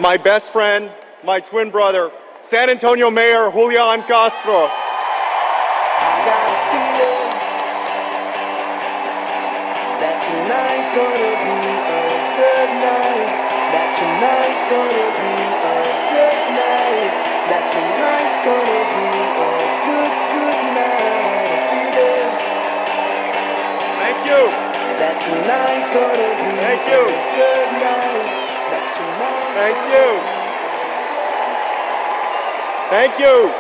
my best friend, my twin brother, San Antonio Mayor Julian Castro. I got a feeling that tonight's gonna be a good night. That tonight's gonna be a good night. That tonight's gonna be a good night. Feeling. Thank you. That tonight's gonna be Thank you. a good night. That tonight's Thank you. Thank you.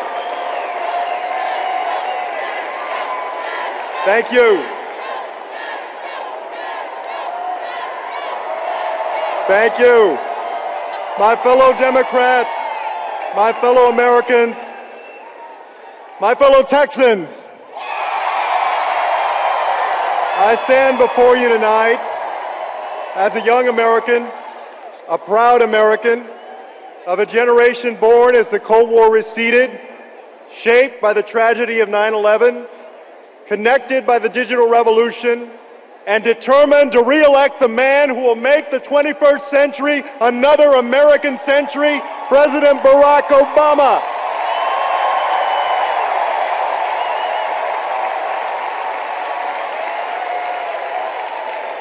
Thank you. Thank you. My fellow Democrats, my fellow Americans, my fellow Texans, I stand before you tonight as a young American, a proud American, of a generation born as the Cold War receded, shaped by the tragedy of 9/11, connected by the digital revolution, and determined to re-elect the man who will make the 21st century another American century, President Barack Obama.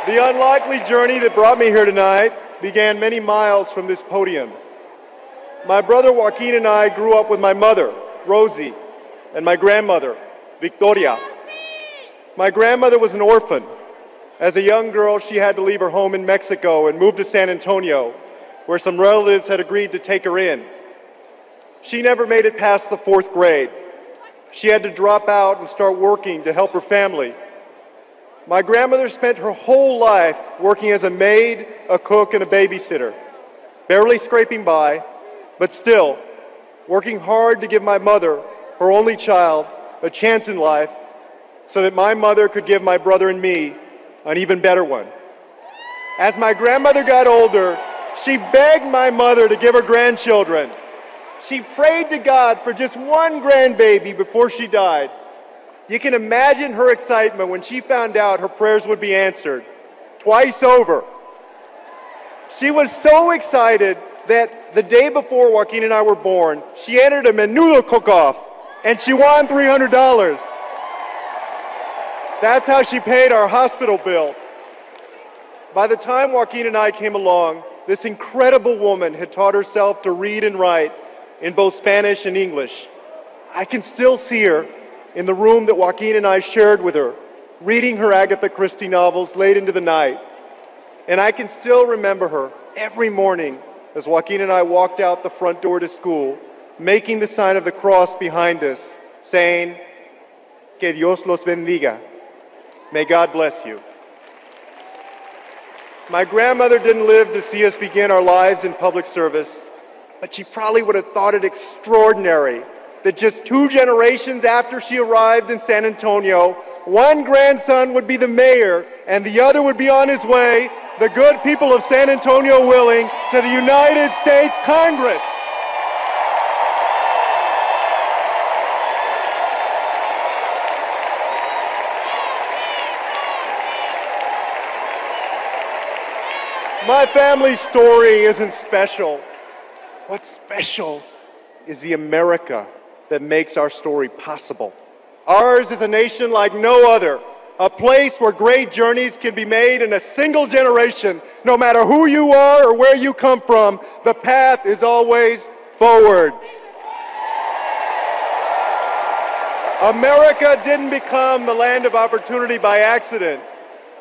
The unlikely journey that brought me here tonight began many miles from this podium. My brother Joaquin and I grew up with my mother, Rosie, and my grandmother, Victoria. My grandmother was an orphan. As a young girl, she had to leave her home in Mexico and move to San Antonio, where some relatives had agreed to take her in. She never made it past the 4th grade. She had to drop out and start working to help her family. My grandmother spent her whole life working as a maid, a cook, and a babysitter, barely scraping by, but still working hard to give my mother, her only child, a chance in life so that my mother could give my brother and me an even better one. As my grandmother got older, she begged my mother to give her grandchildren. She prayed to God for just one grandbaby before she died. You can imagine her excitement when she found out her prayers would be answered, twice over. She was so excited that the day before Joaquin and I were born, she entered a menudo cook-off, and she won $300. That's how she paid our hospital bill. By the time Joaquin and I came along, this incredible woman had taught herself to read and write in both Spanish and English. I can still see her in the room that Joaquin and I shared with her, reading her Agatha Christie novels late into the night. And I can still remember her every morning as Joaquin and I walked out the front door to school, making the sign of the cross behind us, saying, "Que Dios los bendiga." May God bless you. My grandmother didn't live to see us begin our lives in public service, but she probably would have thought it extraordinary that just 2 generations after she arrived in San Antonio, one grandson would be the mayor and the other would be on his way, the good people of San Antonio willing, to the United States Congress. My family's story isn't special. What's special is the America that makes our story possible. Ours is a nation like no other, a place where great journeys can be made in a single generation. No matter who you are or where you come from, the path is always forward. America didn't become the land of opportunity by accident.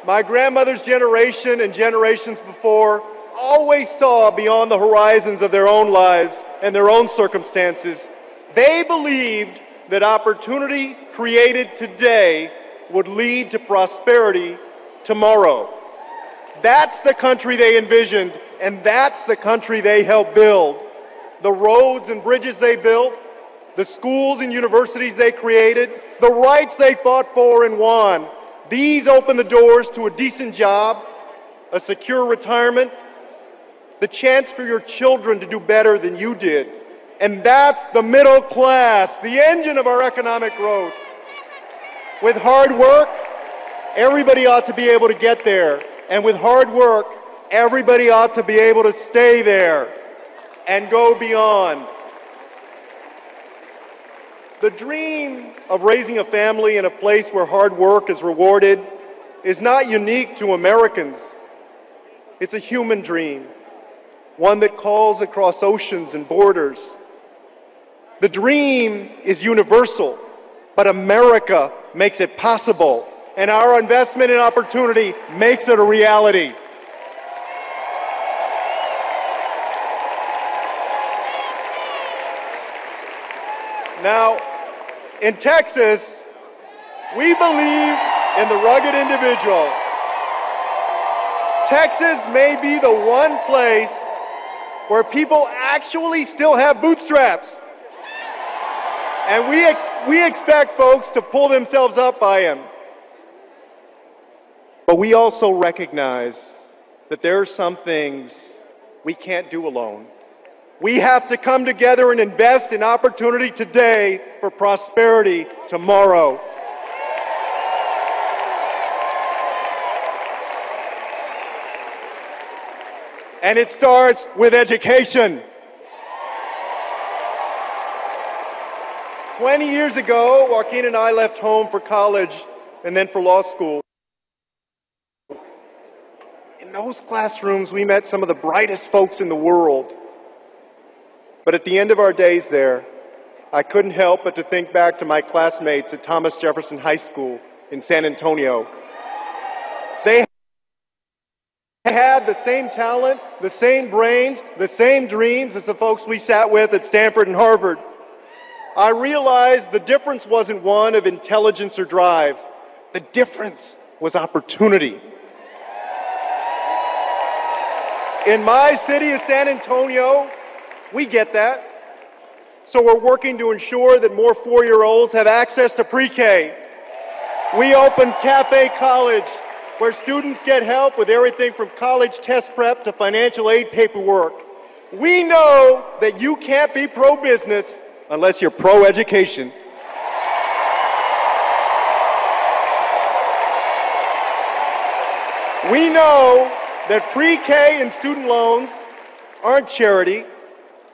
My grandmother's generation and generations before always saw beyond the horizons of their own lives and their own circumstances. They believed that opportunity created today would lead to prosperity tomorrow. That's the country they envisioned, and that's the country they helped build. The roads and bridges they built, the schools and universities they created, the rights they fought for and won, these opened the doors to a decent job, a secure retirement, the chance for your children to do better than you did. And that's the middle class, the engine of our economic growth. With hard work, everybody ought to be able to get there. And with hard work, everybody ought to be able to stay there. and go beyond. The dream of raising a family in a place where hard work is rewarded is not unique to Americans. It's a human dream, one that calls across oceans and borders. The dream is universal, but America makes it possible, and our investment in opportunity makes it a reality. Now, in Texas, we believe in the rugged individual. Texas may be the one place where people actually still have bootstraps. And we expect folks to pull themselves up by them. But we also recognize that there are some things we can't do alone. We have to come together and invest in opportunity today for prosperity tomorrow. And it starts with education. 20 years ago, Joaquin and I left home for college and then for law school. In those classrooms, we met some of the brightest folks in the world. But at the end of our days there, I couldn't help but to think back to my classmates at Thomas Jefferson High School in San Antonio. They had the same talent, the same brains, the same dreams as the folks we sat with at Stanford and Harvard. I realized the difference wasn't one of intelligence or drive. The difference was opportunity. In my city of San Antonio, we get that. So we're working to ensure that more 4-year-olds have access to pre-K. We opened Cafe College, where students get help with everything from college test prep to financial aid paperwork. We know that you can't be pro-business unless you're pro-education. We know that pre-K and student loans aren't charity.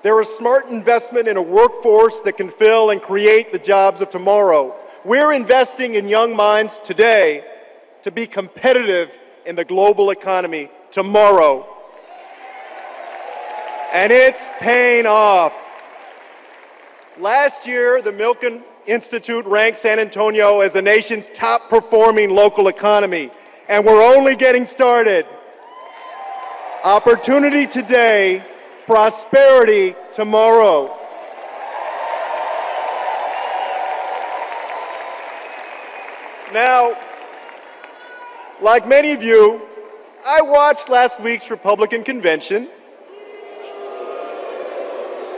They're a smart investment in a workforce that can fill and create the jobs of tomorrow. We're investing in young minds today to be competitive in the global economy tomorrow. And it's paying off. Last year, the Milken Institute ranked San Antonio as the nation's top performing local economy, and we're only getting started. Opportunity today, prosperity tomorrow. Now, like many of you, I watched last week's Republican convention,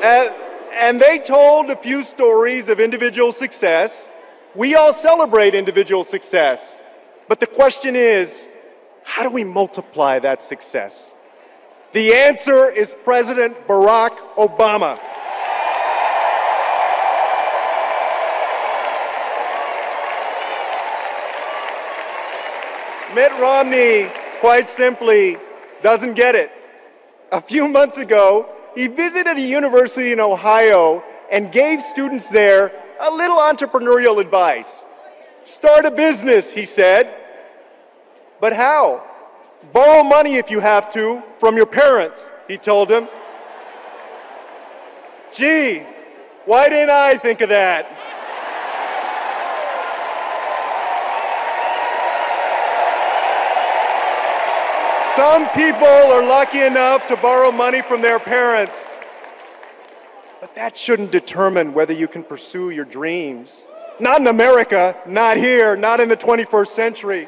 and they told a few stories of individual success. We all celebrate individual success, but the question is, how do we multiply that success? The answer is President Barack Obama. Mitt Romney, quite simply, doesn't get it. A few months ago, he visited a university in Ohio and gave students there a little entrepreneurial advice. Start a business, he said. But how? Borrow money if you have to from your parents, he told them. Gee, why didn't I think of that? Some people are lucky enough to borrow money from their parents, but that shouldn't determine whether you can pursue your dreams. Not in America, not here, not in the 21st century.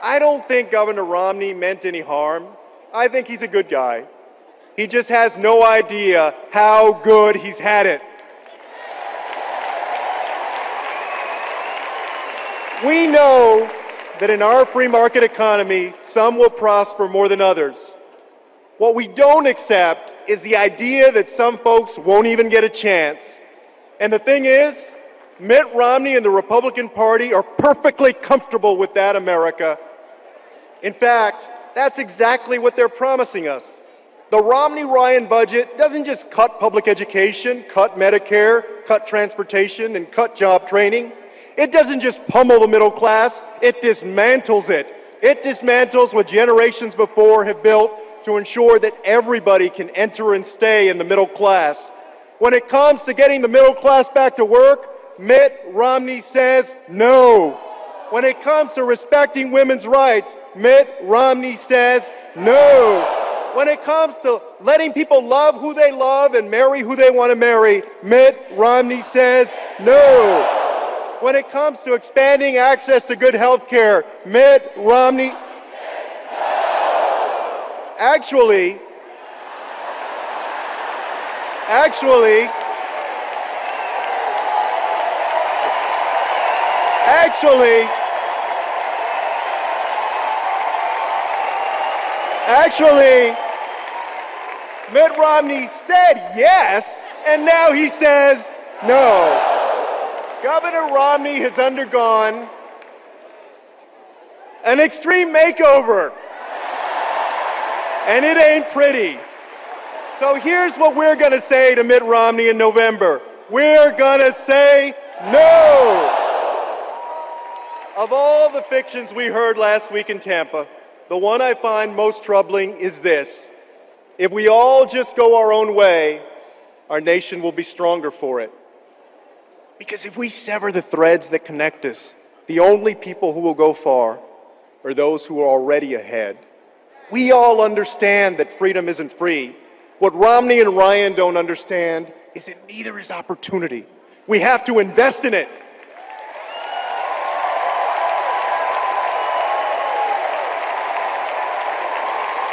I don't think Governor Romney meant any harm. I think he's a good guy. He just has no idea how good he's had it. We know that in our free market economy, some will prosper more than others. What we don't accept is the idea that some folks won't even get a chance. And the thing is, Mitt Romney and the Republican Party are perfectly comfortable with that America. In fact, that's exactly what they're promising us. The Romney-Ryan budget doesn't just cut public education, cut Medicare, cut transportation, and cut job training. It doesn't just pummel the middle class, it dismantles it. It dismantles what generations before have built to ensure that everybody can enter and stay in the middle class. When it comes to getting the middle class back to work, Mitt Romney says no. When it comes to respecting women's rights, Mitt Romney says no. When it comes to letting people love who they love and marry who they want to marry, Mitt Romney says no. When it comes to expanding access to good health care, Mitt Romney Actually, Mitt Romney said yes, and now he says no. Governor Romney has undergone an extreme makeover, and it ain't pretty. So here's what we're going to say to Mitt Romney in November. We're going to say no. Of all the fictions we heard last week in Tampa, the one I find most troubling is this. If we all just go our own way, our nation will be stronger for it. Because if we sever the threads that connect us, the only people who will go far are those who are already ahead. We all understand that freedom isn't free. What Romney and Ryan don't understand is that neither is opportunity. We have to invest in it.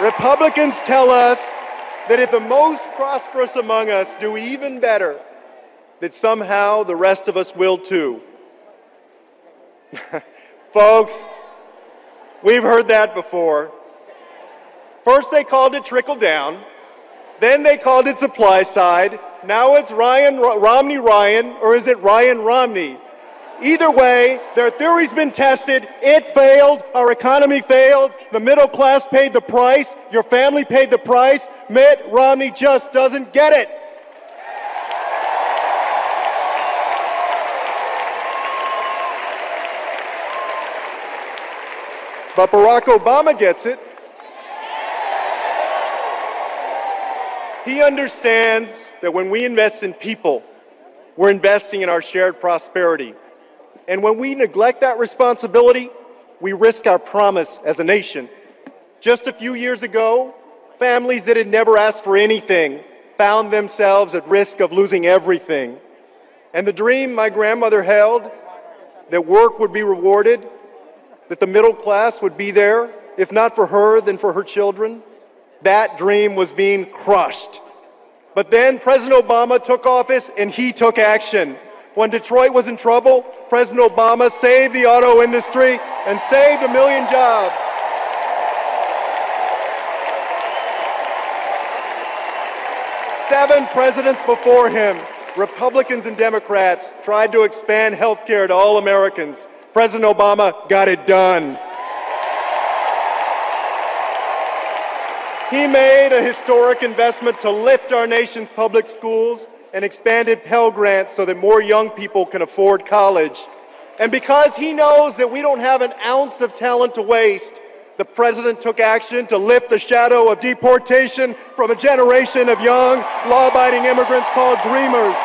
Republicans tell us that if the most prosperous among us do even better, that somehow the rest of us will too. Folks, we've heard that before. First they called it trickle down, then they called it supply side, now it's Romney-Ryan, or is it Ryan-Romney? Either way, their theory's been tested, it failed, our economy failed, the middle class paid the price, your family paid the price, Mitt Romney just doesn't get it. But Barack Obama gets it. He understands that when we invest in people, we're investing in our shared prosperity. And when we neglect that responsibility, we risk our promise as a nation. Just a few years ago, families that had never asked for anything found themselves at risk of losing everything. And the dream my grandmother held, that work would be rewarded, that the middle class would be there, if not for her, then for her children, that dream was being crushed. But then President Obama took office and he took action. When Detroit was in trouble, President Obama saved the auto industry and saved 1 million jobs. Seven presidents before him, Republicans and Democrats, tried to expand health care to all Americans. President Obama got it done. He made a historic investment to lift our nation's public schools and expanded Pell Grants so that more young people can afford college. And because he knows that we don't have an ounce of talent to waste, the president took action to lift the shadow of deportation from a generation of young, law-abiding immigrants called Dreamers.